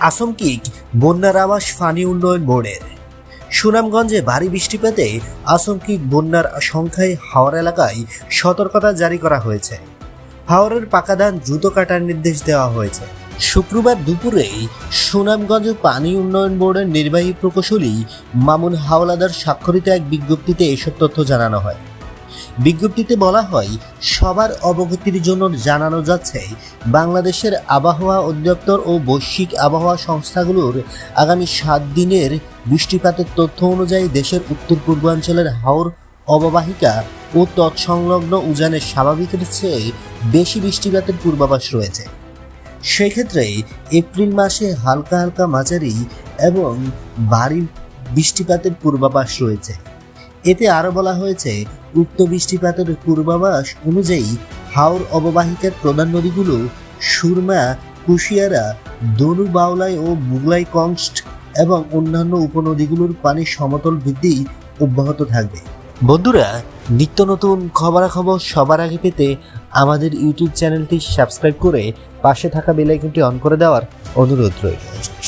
আসমকিক বন্যার আভাস পানি উন্নয়ন বোর্ডের। সুনামগঞ্জে ভারী বৃষ্টিপাতে আসমকিক বন্যার আশঙ্কায় হাওর এলাকায় সতর্কতা জারি করা হয়েছে। হাওরের পাকা ধান দ্রুত কাটার নির্দেশ দেওয়া হয়েছে। শুক্রবার দুপুরে সুনামগঞ্জ পানি উন্নয়ন বোর্ডের নির্বাহী প্রকৌশলী মামুন হাওলাদার স্বাক্ষরিত এক বিজ্ঞপ্তিতে এসব তথ্য জানানো হয়। বিজ্ঞপ্তিতে বলা হয়, সবার অবগতির জন্য জানানো যাচ্ছে, বাংলাদেশের আবহাওয়া অধিদপ্তর ও বৈশ্বিক আবহাওয়া সংস্থাগুলোর আগামী 7 দিনের বৃষ্টিপাতের তথ্য অনুযায়ী দেশের উত্তর পূর্বাঞ্চলের হাওর অববাহিকা ও তৎসংলগ্ন উজানে স্বাভাবিকের চেয়ে বেশি বৃষ্টিপাতের পূর্বাভাস রয়েছে। সেক্ষেত্রে এপ্রিল মাসে হালকা হালকা মাঝারি এবং ভারী বৃষ্টিপাতের পূর্বাভাস রয়েছে। এতে আরও বলা হয়েছে, উক্ত বৃষ্টিপাতের পূর্বাভাস অনুযায়ী হাওর অববাহিকার প্রধান নদীগুলো সুরমা, কুশিয়ারা, দনু, বাউলাই ও বুগলাই কংস্ট এবং অন্যান্য উপনদীগুলোর পানি সমতল বৃদ্ধি অব্যাহত থাকবে। বন্ধুরা, নিত্য নতুন খবরাখবর সবার আগে পেতে আমাদের ইউটিউব চ্যানেলটি সাবস্ক্রাইব করে পাশে থাকা বেল আইকনটি অন করে দেওয়ার অনুরোধ রইল।